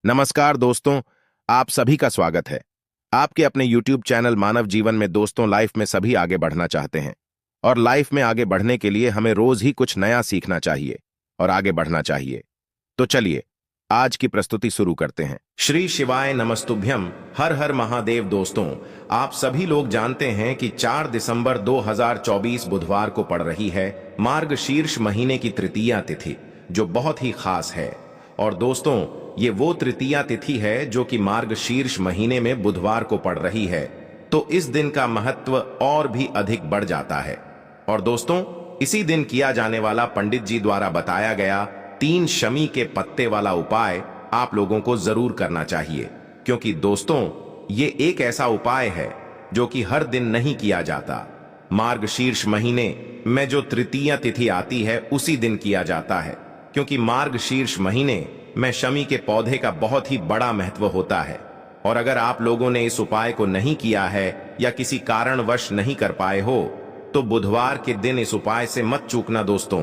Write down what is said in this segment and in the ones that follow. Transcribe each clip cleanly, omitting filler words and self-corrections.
नमस्कार दोस्तों, आप सभी का स्वागत है। आपके अपने YouTube चैनल मानव जीवन में दोस्तों लाइफ में सभी आगे बढ़ना चाहते हैं और लाइफ में आगे बढ़ने के लिए हमें रोज ही कुछ नया सीखना चाहिए और आगे बढ़ना चाहिए। तो चलिए आज की प्रस्तुति शुरू करते हैं। श्री शिवाय नमस्तुभ्यम, हर हर महादेव। दोस्तों, आप सभी लोग जानते हैं कि 4 दिसंबर 2024 बुधवार को पड़ रही है मार्गशीर्ष महीने की तृतीया तिथि, जो बहुत ही खास है। और दोस्तों, ये वो तृतीया तिथि है जो कि मार्गशीर्ष महीने में बुधवार को पड़ रही है, तो इस दिन का महत्व और भी अधिक बढ़ जाता है। और दोस्तों, इसी दिन किया जाने वाला पंडित जी द्वारा बताया गया 3 शमी के पत्ते वाला उपाय आप लोगों को जरूर करना चाहिए, क्योंकि दोस्तों ये एक ऐसा उपाय है जो कि हर दिन नहीं किया जाता। मार्गशीर्ष महीने में जो तृतीया तिथि आती है उसी दिन किया जाता है, क्योंकि मार्गशीर्ष महीने में शमी के पौधे का बहुत ही बड़ा महत्व होता है। और अगर आप लोगों ने इस उपाय को नहीं किया है या किसी कारणवश नहीं कर पाए हो, तो बुधवार के दिन इस उपाय से मत चूकना दोस्तों।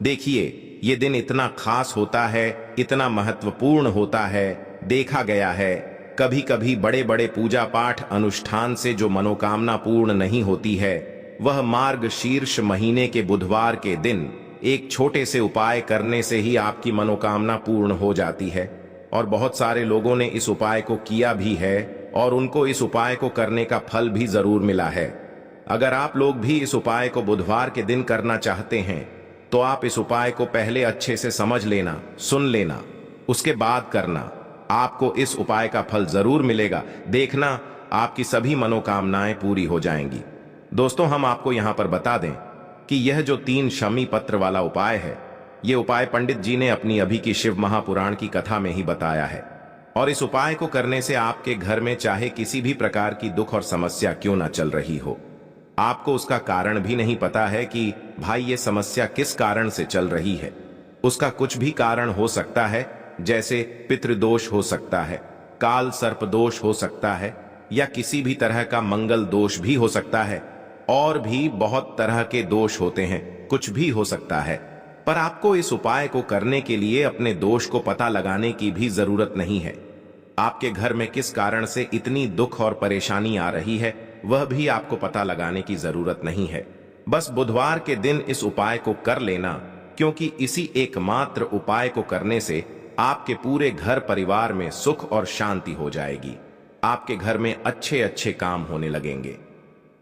देखिए, ये दिन इतना खास होता है, इतना महत्वपूर्ण होता है। देखा गया है कभी कभी बड़े बड़े पूजा पाठ अनुष्ठान से जो मनोकामना पूर्ण नहीं होती है, वह मार्गशीर्ष महीने के बुधवार के दिन एक छोटे से उपाय करने से ही आपकी मनोकामना पूर्ण हो जाती है। और बहुत सारे लोगों ने इस उपाय को किया भी है और उनको इस उपाय को करने का फल भी जरूर मिला है। अगर आप लोग भी इस उपाय को बुधवार के दिन करना चाहते हैं, तो आप इस उपाय को पहले अच्छे से समझ लेना, सुन लेना, उसके बाद करना। आपको इस उपाय का फल जरूर मिलेगा। देखना, आपकी सभी मनोकामनाएं पूरी हो जाएंगी। दोस्तों, हम आपको यहां पर बता दें कि यह जो 3 शमी पत्र वाला उपाय है, यह उपाय पंडित जी ने अपनी अभी की शिव महापुराण की कथा में ही बताया है। और इस उपाय को करने से आपके घर में चाहे किसी भी प्रकार की दुख और समस्या क्यों ना चल रही हो, आपको उसका कारण भी नहीं पता है कि भाई ये समस्या किस कारण से चल रही है। उसका कुछ भी कारण हो सकता है, जैसे पितृदोष हो सकता है, काल सर्प दोष हो सकता है, या किसी भी तरह का मंगल दोष भी हो सकता है। और भी बहुत तरह के दोष होते हैं, कुछ भी हो सकता है। पर आपको इस उपाय को करने के लिए अपने दोष को पता लगाने की भी जरूरत नहीं है। आपके घर में किस कारण से इतनी दुख और परेशानी आ रही है, वह भी आपको पता लगाने की जरूरत नहीं है। बस बुधवार के दिन इस उपाय को कर लेना, क्योंकि इसी एकमात्र उपाय को करने से आपके पूरे घर परिवार में सुख और शांति हो जाएगी। आपके घर में अच्छे अच्छे काम होने लगेंगे।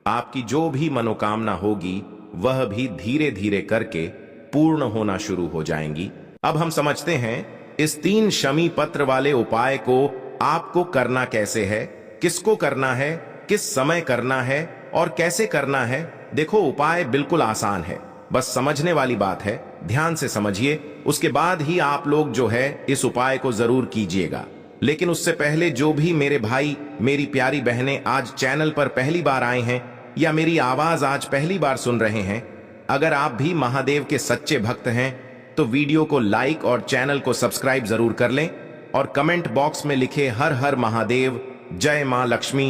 आपकी जो भी मनोकामना होगी वह भी धीरे धीरे करके पूर्ण होना शुरू हो जाएंगी। अब हम समझते हैं इस 3 शमी पत्र वाले उपाय को आपको करना कैसे है, किसको करना है, किस समय करना है और कैसे करना है। देखो, उपाय बिल्कुल आसान है, बस समझने वाली बात है। ध्यान से समझिए, उसके बाद ही आप लोग जो है इस उपाय को जरूर कीजिएगा। लेकिन उससे पहले जो भी मेरे भाई, मेरी प्यारी बहनें आज चैनल पर पहली बार आए हैं या मेरी आवाज आज पहली बार सुन रहे हैं, अगर आप भी महादेव के सच्चे भक्त हैं तो वीडियो को लाइक और चैनल को सब्सक्राइब जरूर कर लें और कमेंट बॉक्स में लिखे हर हर महादेव, जय मां लक्ष्मी।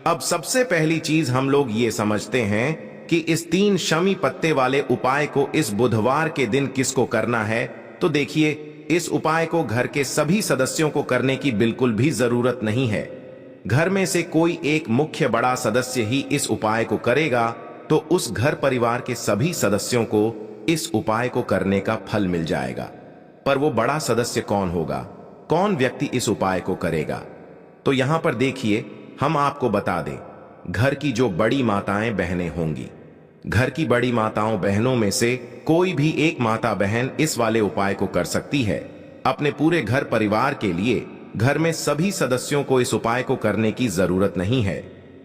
अब सबसे पहली चीज हम लोग ये समझते हैं कि इस 3 शमी पत्ते वाले उपाय को इस बुधवार के दिन किसको करना है। तो देखिए, इस उपाय को घर के सभी सदस्यों को करने की बिल्कुल भी जरूरत नहीं है। घर में से कोई एक मुख्य बड़ा सदस्य ही इस उपाय को करेगा, तो उस घर परिवार के सभी सदस्यों को इस उपाय को करने का फल मिल जाएगा। पर वो बड़ा सदस्य कौन होगा, कौन व्यक्ति इस उपाय को करेगा? तो यहां पर देखिए, हम आपको बता दें, घर की जो बड़ी माताएं बहनें होंगी, घर की बड़ी माताओं बहनों में से कोई भी एक माता बहन इस वाले उपाय को कर सकती है। अपने पूरे घर परिवार के लिए घर में सभी सदस्यों को इस उपाय को करने की जरूरत नहीं है।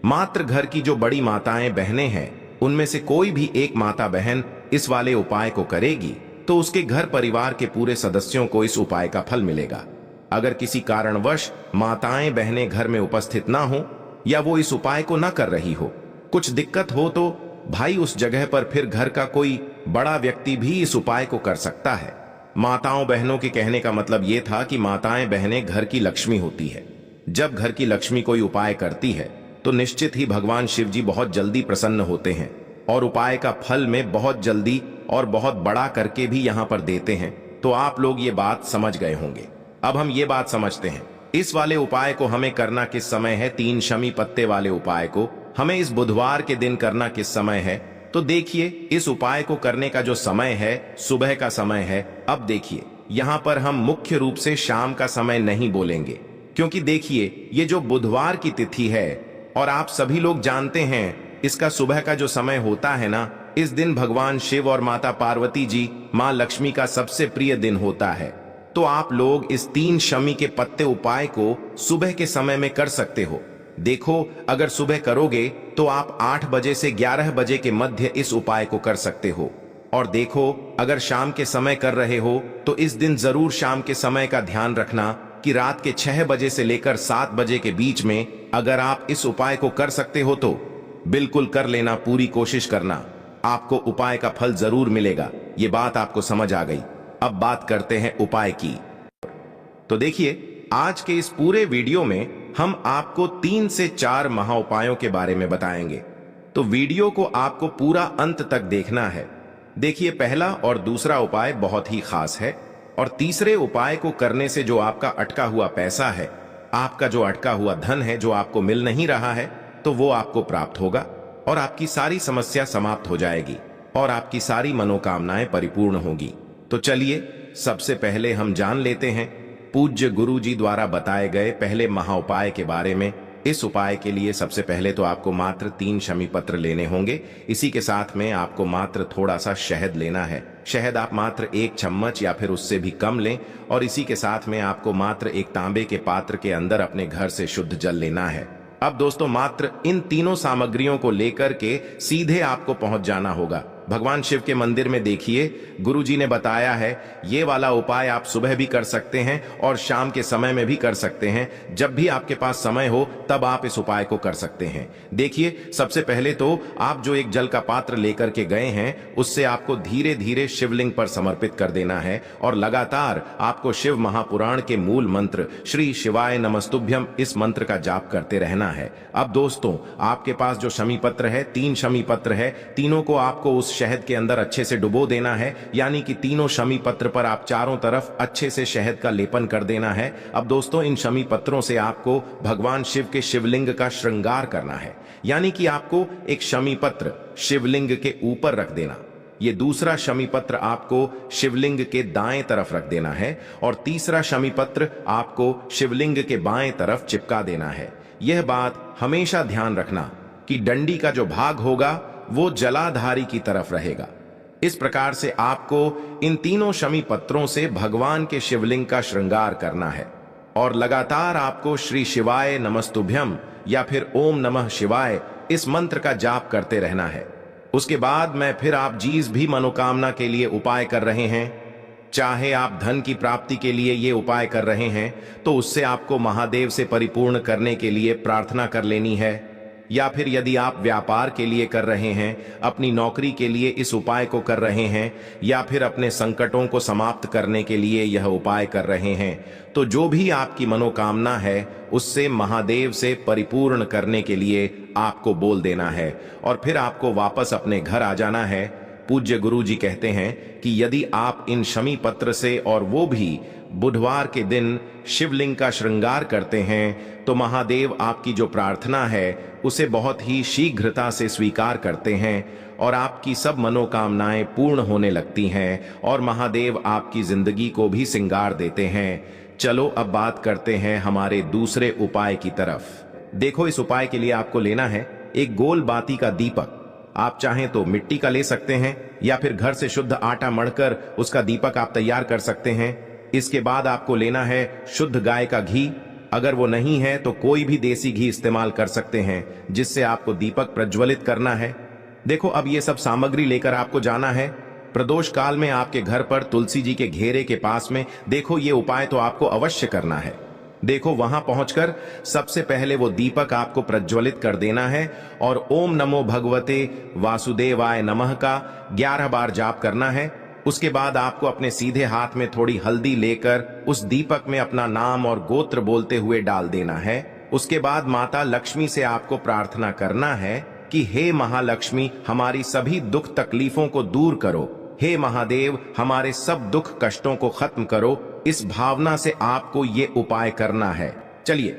मात्र घर की जो बड़ी माताएं बहनें हैं, उनमें से कोई भी एक माता बहन इस वाले उपाय को करेगी, तो उसके घर परिवार के पूरे सदस्यों को इस उपाय का फल मिलेगा। अगर किसी कारणवश माताएं बहनें घर में उपस्थित ना हो या वो इस उपाय को ना कर रही हो, कुछ दिक्कत हो, तो भाई उस जगह पर फिर घर का कोई बड़ा व्यक्ति भी इस उपाय को कर सकता है। माताओं बहनों के कहने का मतलब यह था कि माताएं बहनें घर की लक्ष्मी होती है। जब घर की लक्ष्मी कोई उपाय करती है तो निश्चित ही भगवान शिव जी बहुत जल्दी प्रसन्न होते हैं और उपाय का फल में बहुत जल्दी और बहुत बड़ा करके भी यहां पर देते हैं। तो आप लोग ये बात समझ गए होंगे। अब हम ये बात समझते हैं इस वाले उपाय को हमें करना किस समय है? 3 शमी पत्ते वाले उपाय को हमें इस बुधवार के दिन करना किस समय है? तो देखिए, इस उपाय को करने का जो समय है सुबह का समय है। अब देखिए, यहाँ पर हम मुख्य रूप से शाम का समय नहीं बोलेंगे, क्योंकि देखिए ये जो बुधवार की तिथि है और आप सभी लोग जानते हैं इसका सुबह का जो समय होता है ना, इस दिन भगवान शिव और माता पार्वती जी, मां लक्ष्मी का सबसे प्रिय दिन होता है। तो आप लोग इस 3 शमी के पत्ते उपाय को सुबह के समय में कर सकते हो। देखो, अगर सुबह करोगे तो आप 8 बजे से 11 बजे के मध्य इस उपाय को कर सकते हो। और देखो, अगर शाम के समय कर रहे हो तो इस दिन जरूर शाम के समय का ध्यान रखना कि रात के 6 बजे से लेकर 7 बजे के बीच में अगर आप इस उपाय को कर सकते हो तो बिल्कुल कर लेना, पूरी कोशिश करना, आपको उपाय का फल जरूर मिलेगा। ये बात आपको समझ आ गई। अब बात करते हैं उपाय की। तो देखिए, आज के इस पूरे वीडियो में हम आपको 3 से 4 महा उपायों के बारे में बताएंगे, तो वीडियो को आपको पूरा अंत तक देखना है। देखिए, पहला और दूसरा उपाय बहुत ही खास है, और तीसरे उपाय को करने से जो आपका अटका हुआ पैसा है, आपका जो अटका हुआ धन है जो आपको मिल नहीं रहा है, तो वो आपको प्राप्त होगा और आपकी सारी समस्या समाप्त हो जाएगी और आपकी सारी मनोकामनाएं परिपूर्ण होगी। तो चलिए, सबसे पहले हम जान लेते हैं पूज्य गुरु जी द्वारा बताए गए पहले महाउपाय के बारे में। इस उपाय के लिए सबसे पहले तो आपको मात्र 3 शमी पत्र लेने होंगे। इसी के साथ में आपको मात्र थोड़ा सा शहद लेना है। शहद आप मात्र 1 चम्मच या फिर उससे भी कम लें, और इसी के साथ में आपको मात्र एक तांबे के पात्र के अंदर अपने घर से शुद्ध जल लेना है। अब दोस्तों, मात्र इन तीनों सामग्रियों को लेकर के सीधे आपको पहुंच जाना होगा भगवान शिव के मंदिर में। देखिए, गुरुजी ने बताया है ये वाला उपाय आप सुबह भी कर सकते हैं और शाम के समय में भी कर सकते हैं। जब भी आपके पास समय हो तब आप इस उपाय को कर सकते हैं। देखिए, सबसे पहले तो आप जो एक जल का पात्र लेकर के गए हैं उससे आपको धीरे धीरे शिवलिंग पर समर्पित कर देना है, और लगातार आपको शिव महापुराण के मूल मंत्र श्री शिवाय नमस्तुभ्यम इस मंत्र का जाप करते रहना है। अब दोस्तों, आपके पास जो शमी पत्र है, 3 शमी पत्र है, तीनों को आपको उस शहद के अंदर अच्छे से डुबो देना है, यानी कि तीनों शमी पत्र पर आप चारों तरफ अच्छे से शहद का लेपन कर देना है। अब दोस्तों, इन शमी पत्रों से आपको भगवान शिव के शिवलिंग का श्रृंगार करना है, यानी कि आपको एक शमी पत्र शिवलिंग के ऊपर रख देना, ये दूसरा शमी पत्र आपको शिवलिंग के दाएं तरफ रख देना है, और तीसरा शमी पत्र आपको शिवलिंग के बाएं तरफ चिपका देना है। यह बात हमेशा ध्यान रखना कि डंडी का जो भाग होगा वो जलाधारी की तरफ रहेगा। इस प्रकार से आपको इन तीनों शमी पत्रों से भगवान के शिवलिंग का श्रृंगार करना है, और लगातार आपको श्री शिवाय नमस्तुभ्यम या फिर ओम नमः शिवाय इस मंत्र का जाप करते रहना है। उसके बाद में फिर आप जिस भी मनोकामना के लिए उपाय कर रहे हैं, चाहे आप धन की प्राप्ति के लिए ये उपाय कर रहे हैं तो उससे आपको महादेव से परिपूर्ण करने के लिए प्रार्थना कर लेनी है, या फिर यदि आप व्यापार के लिए कर रहे हैं, अपनी नौकरी के लिए इस उपाय को कर रहे हैं, या फिर अपने संकटों को समाप्त करने के लिए यह उपाय कर रहे हैं, तो जो भी आपकी मनोकामना है उससे महादेव से परिपूर्ण करने के लिए आपको बोल देना है, और फिर आपको वापस अपने घर आ जाना है। पूज्य गुरु जी कहते हैं कि यदि आप इन शमी पत्र से और वो भी बुधवार के दिन शिवलिंग का श्रृंगार करते हैं तो महादेव आपकी जो प्रार्थना है उसे बहुत ही शीघ्रता से स्वीकार करते हैं, और आपकी सब मनोकामनाएं पूर्ण होने लगती हैं, और महादेव आपकी जिंदगी को भी सिंगार देते हैं। चलो अब बात करते हैं हमारे दूसरे उपाय की तरफ। देखो, इस उपाय के लिए आपको लेना है एक गोल बाती का दीपक। आप चाहें तो मिट्टी का ले सकते हैं, या फिर घर से शुद्ध आटा मढ़कर उसका दीपक आप तैयार कर सकते हैं। इसके बाद आपको लेना है शुद्ध गाय का घी। अगर वो नहीं है तो कोई भी देसी घी इस्तेमाल कर सकते हैं, जिससे आपको दीपक प्रज्वलित करना है। देखो, अब ये सब सामग्री लेकर आपको जाना है प्रदोष काल में आपके घर पर तुलसी जी के घेरे के पास में। देखो, ये उपाय तो आपको अवश्य करना है। देखो, वहां पहुंचकर सबसे पहले वो दीपक आपको प्रज्वलित कर देना है, और ओम नमो भगवते वासुदेवाय नमः का 11 बार जाप करना है। उसके बाद आपको अपने सीधे हाथ में थोड़ी हल्दी लेकर उस दीपक में अपना नाम और गोत्र बोलते हुए डाल देना है। उसके बाद माता लक्ष्मी से आपको प्रार्थना करना है कि हे महालक्ष्मी, हमारी सभी दुख तकलीफों को दूर करो। हे महादेव, हमारे सब दुख कष्टों को खत्म करो। इस भावना से आपको ये उपाय करना है। चलिए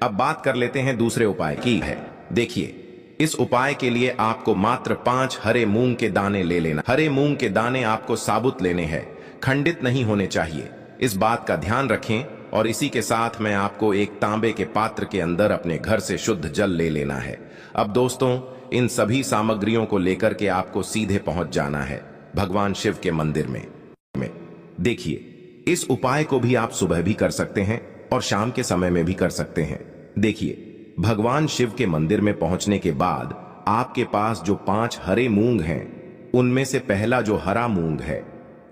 अब बात कर लेते हैं दूसरे उपाय की है। देखिए, इस उपाय के लिए आपको मात्र 5 हरे मूंग के दाने ले लेना। हरे मूंग के दाने आपको साबुत लेने हैं, खंडित नहीं होने चाहिए। इस बात का ध्यान रखें। और इसी के साथ मैं आपको एक तांबे के पात्र के अंदर अपने घर से शुद्ध जल ले लेना है। अब दोस्तों, इन सभी सामग्रियों को लेकर के आपको सीधे पहुंच जाना है भगवान शिव के मंदिर में। देखिए, इस उपाय को भी आप सुबह भी कर सकते हैं और शाम के समय में भी कर सकते हैं। देखिए, भगवान शिव के मंदिर में पहुंचने के बाद आपके पास जो 5 हरे मूंग हैं, उनमें से पहला जो हरा मूंग है,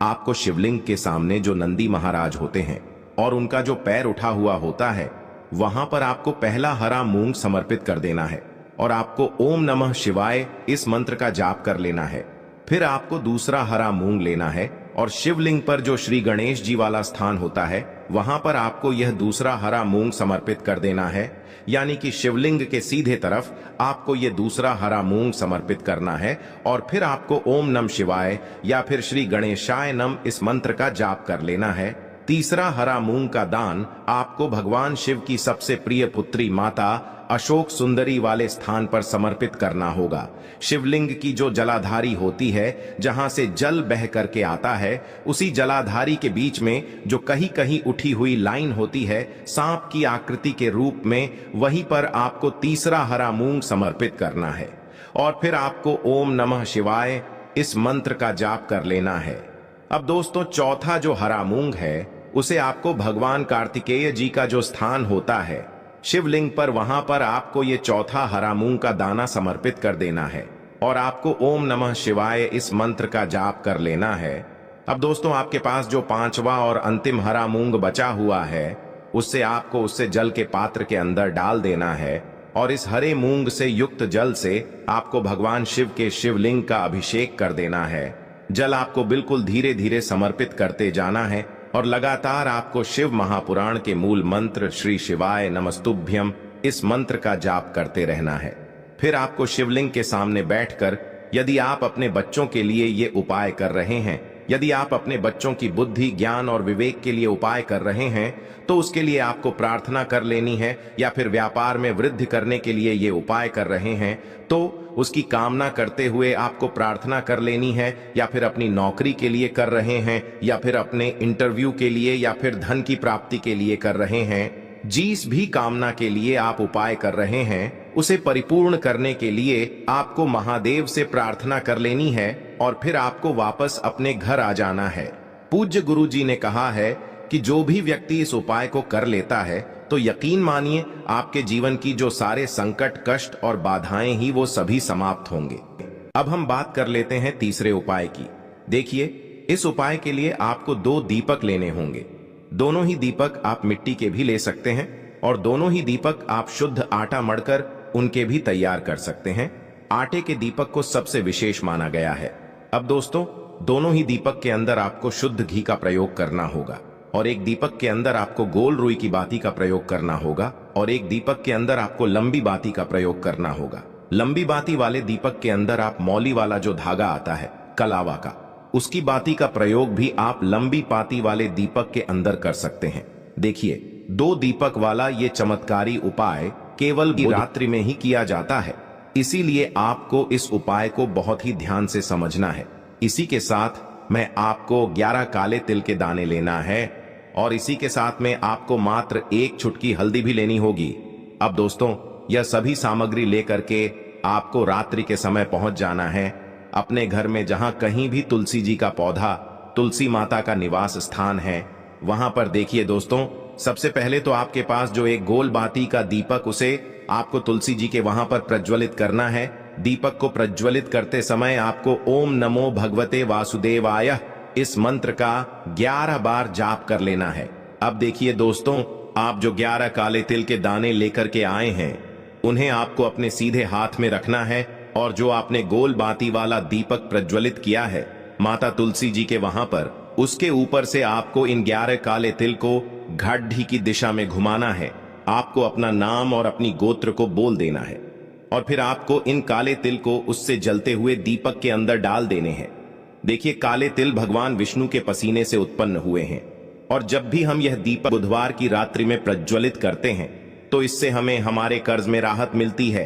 आपको शिवलिंग के सामने जो नंदी महाराज होते हैं और उनका जो पैर उठा हुआ होता है, वहां पर आपको पहला हरा मूंग समर्पित कर देना है और आपको ओम नमः शिवाय इस मंत्र का जाप कर लेना है। फिर आपको दूसरा हरा मूंग लेना है और शिवलिंग पर जो श्री गणेश जी वाला स्थान होता है, वहां पर आपको यह दूसरा हरा मूंग समर्पित कर देना है। यानी कि शिवलिंग के सीधे तरफ आपको यह दूसरा हरा मूंग समर्पित करना है और फिर आपको ओम नमः शिवाय या फिर श्री गणेशाय नमः इस मंत्र का जाप कर लेना है। तीसरा हरा मूंग का दान आपको भगवान शिव की सबसे प्रिय पुत्री माता अशोक सुंदरी वाले स्थान पर समर्पित करना होगा। शिवलिंग की जो जलाधारी होती है, जहां से जल बह करके आता है, उसी जलाधारी के बीच में जो कहीं कहीं उठी हुई लाइन होती है सांप की आकृति के रूप में, वहीं पर आपको तीसरा हरा मूंग समर्पित करना है और फिर आपको ओम नमः शिवाय इस मंत्र का जाप कर लेना है। अब दोस्तों, चौथा जो हरा मूंग है, उसे आपको भगवान कार्तिकेय जी का जो स्थान होता है शिवलिंग पर, वहां पर आपको ये चौथा हरा मूंग का दाना समर्पित कर देना है और आपको ओम नमः शिवाय इस मंत्र का जाप कर लेना है। अब दोस्तों, आपके पास जो 5वां और अंतिम हरा मूंग बचा हुआ है, उससे जल के पात्र के अंदर डाल देना है और इस हरे मूंग से युक्त जल से आपको भगवान शिव के शिवलिंग का अभिषेक कर देना है। जल आपको बिल्कुल धीरे धीरे समर्पित करते जाना है और लगातार आपको शिव महापुराण के मूल मंत्र श्री शिवाय नमस्तुभ्यम इस मंत्र का जाप करते रहना है। फिर आपको शिवलिंग के सामने बैठकर, यदि आप अपने बच्चों के लिए ये उपाय कर रहे हैं, यदि आप अपने बच्चों की बुद्धि, ज्ञान और विवेक के लिए उपाय कर रहे हैं, तो उसके लिए आपको प्रार्थना कर लेनी है। या फिर व्यापार में वृद्धि करने के लिए ये उपाय कर रहे हैं, तो उसकी कामना करते हुए आपको प्रार्थना कर लेनी है। या फिर अपनी नौकरी के लिए कर रहे हैं, या फिर अपने इंटरव्यू के लिए, या फिर धन की प्राप्ति के लिए कर रहे हैं, जिस भी कामना के लिए आप उपाय कर रहे हैं, उसे परिपूर्ण करने के लिए आपको महादेव से प्रार्थना कर लेनी है और फिर आपको वापस अपने घर आ जाना है। पूज्य गुरु जी ने कहा है कि जो भी व्यक्ति इस उपाय को कर लेता है, तो यकीन मानिए आपके जीवन की जो सारे संकट, कष्ट और बाधाएं ही वो सभी समाप्त होंगे। अब हम बात कर लेते हैं तीसरे उपाय की। देखिए, इस उपाय के लिए आपको 2 दीपक लेने होंगे। दोनों ही दीपक आप मिट्टी के भी ले सकते हैं और दोनों ही दीपक आप शुद्ध आटा मढ़कर उनके भी तैयार कर सकते हैं। आटे के दीपक को सबसे विशेष माना गया है। अब दोस्तों, दोनों ही दीपक के अंदर आपको शुद्ध घी का प्रयोग करना होगा और एक दीपक के अंदर आपको गोल रुई की बाती का प्रयोग करना होगा और एक दीपक के अंदर आपको लंबी बाती का प्रयोग करना होगा। लंबी बाती वाले दीपक के अंदर आप मौली वाला जो धागा आता है कलावा का, उसकी बाती का प्रयोग भी आप लंबी बाती वाले दीपक के अंदर कर सकते हैं। देखिए, 2 दीपक वाला ये चमत्कारी उपाय केवल रात्रि में ही किया जाता है, इसीलिए आपको इस उपाय को बहुत ही ध्यान से समझना है। इसी के साथ मैं आपको 11 काले तिल के दाने लेना है और इसी के साथ में आपको मात्र 1 चुटकी हल्दी भी लेनी होगी। अब दोस्तों, यह सभी सामग्री लेकर के आपको रात्रि के समय पहुंच जाना है अपने घर में, जहां कहीं भी तुलसी जी का पौधा, तुलसी माता का निवास स्थान है, वहां पर। देखिए दोस्तों, सबसे पहले तो आपके पास जो एक गोल बाती का दीपक, उसे आपको तुलसी जी के वहां पर प्रज्वलित करना है। दीपक को प्रज्वलित करते समय आपको ओम नमो भगवते वासुदेवाय इस मंत्र का 11 बार जाप कर लेना है। अब देखिए दोस्तों, आप जो 11 काले तिल के दाने लेकर के आए हैं, उन्हें आपको अपने सीधे हाथ में रखना है और जो आपने गोल बाती वाला दीपक प्रज्वलित किया है माता तुलसी जी के वहां पर, उसके ऊपर से आपको इन 11 काले तिल को घाटी की दिशा में घुमाना है। आपको अपना नाम और अपनी गोत्र को बोल देना है और फिर आपको इन काले तिल को उससे जलते हुए दीपक के अंदर डाल देने हैं। देखिए, काले तिल भगवान विष्णु के पसीने से उत्पन्न हुए हैं और जब भी हम यह दीपक बुधवार की रात्रि में प्रज्वलित करते हैं तो इससे हमें हमारे कर्ज में राहत मिलती है,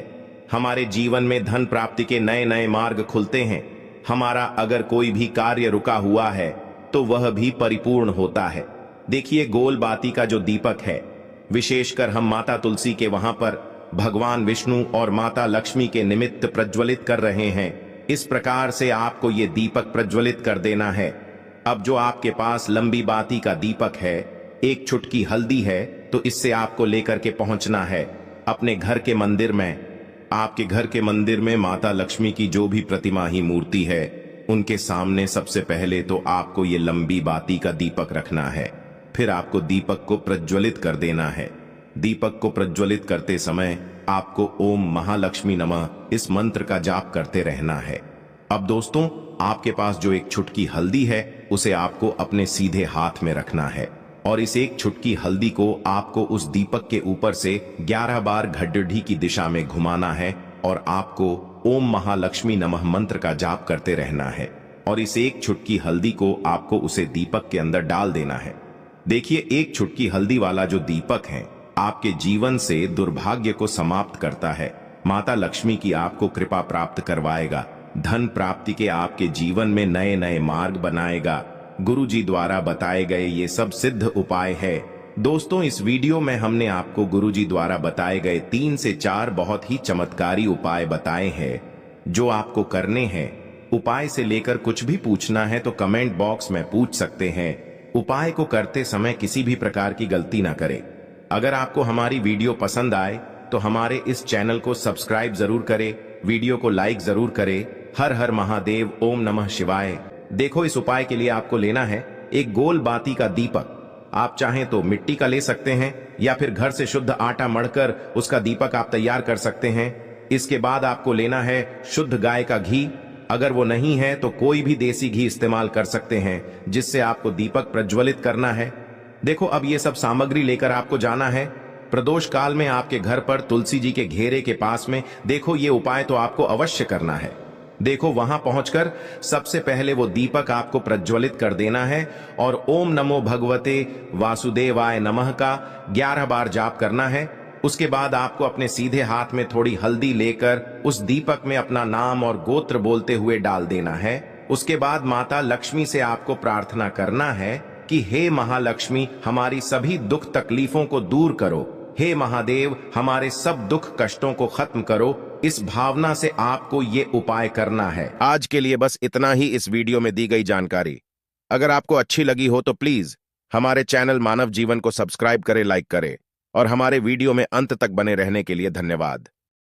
हमारे जीवन में धन प्राप्ति के नए नए मार्ग खुलते हैं, हमारा अगर कोई भी कार्य रुका हुआ है तो वह भी परिपूर्ण होता है। देखिए, गोल बाती का जो दीपक है, विशेषकर हम माता तुलसी के वहां पर भगवान विष्णु और माता लक्ष्मी के निमित्त प्रज्वलित कर रहे हैं। इस प्रकार से आपको ये दीपक प्रज्वलित कर देना है। अब जो आपके पास लंबी बाती का दीपक है, एक चुटकी हल्दी है, तो इससे आपको लेकर के पहुंचना है अपने घर के मंदिर में। आपके घर के मंदिर में माता लक्ष्मी की जो भी प्रतिमा ही मूर्ति है, उनके सामने सबसे पहले तो आपको ये लंबी बाती का दीपक रखना है। फिर आपको दीपक को प्रज्वलित कर देना है। दीपक को प्रज्वलित करते समय आपको ओम महालक्ष्मी नमः इस मंत्र का जाप करते रहना है। अब दोस्तों, आपके पास जो एक चुटकी हल्दी है, उसे आपको अपने सीधे हाथ में रखना है और इस एक चुटकी हल्दी को आपको उस दीपक के ऊपर से 11 बार घड्डी की दिशा में घुमाना है और आपको ओम महालक्ष्मी नमः मंत्र का जाप करते रहना है और इस एक चुटकी हल्दी को आपको उसे दीपक के अंदर डाल देना है। देखिए, एक चुटकी हल्दी वाला जो दीपक है आपके जीवन से दुर्भाग्य को समाप्त करता है, माता लक्ष्मी की आपको कृपा प्राप्त करवाएगा, धन प्राप्ति के आपके जीवन में नए नए मार्ग बनाएगा। गुरु जी द्वारा बताए गए ये सब सिद्ध उपाय है। दोस्तों, इस वीडियो में हमने आपको गुरु जी द्वारा बताए गए 3 से 4 बहुत ही चमत्कारी उपाय बताए हैं जो आपको करने हैं। उपाय से लेकर कुछ भी पूछना है तो कमेंट बॉक्स में पूछ सकते हैं। उपाय को करते समय किसी भी प्रकार की गलती ना करें। अगर आपको हमारी वीडियो पसंद आए तो हमारे इस चैनल को सब्सक्राइब जरूर करें, वीडियो को लाइक जरूर करें। हर हर महादेव, ओम नमः शिवाय। देखो, इस उपाय के लिए आपको लेना है एक गोल बाती का दीपक। आप चाहें तो मिट्टी का ले सकते हैं या फिर घर से शुद्ध आटा मढ़कर उसका दीपक आप तैयार कर सकते हैं। इसके बाद आपको लेना है शुद्ध गाय का घी। अगर वो नहीं है तो कोई भी देसी घी इस्तेमाल कर सकते हैं, जिससे आपको दीपक प्रज्वलित करना है। देखो, अब ये सब सामग्री लेकर आपको जाना है प्रदोष काल में आपके घर पर तुलसी जी के घेरे के पास में। देखो, ये उपाय तो आपको अवश्य करना है। देखो, वहां पहुंचकर सबसे पहले वो दीपक आपको प्रज्वलित कर देना है और ओम नमो भगवते वासुदेवाय नमः का 11 बार जाप करना है। उसके बाद आपको अपने सीधे हाथ में थोड़ी हल्दी लेकर उस दीपक में अपना नाम और गोत्र बोलते हुए डाल देना है। उसके बाद माता लक्ष्मी से आपको प्रार्थना करना है कि हे महालक्ष्मी, हमारी सभी दुख तकलीफों को दूर करो। हे महादेव, हमारे सब दुख कष्टों को खत्म करो। इस भावना से आपको ये उपाय करना है। आज के लिए बस इतना ही इस वीडियो में दी गई जानकारी। अगर आपको अच्छी लगी हो तो प्लीज हमारे चैनल मानव जीवन को सब्सक्राइब करें, लाइक करें और हमारे वीडियो में अंत तक बने रहने के लिए धन्यवाद।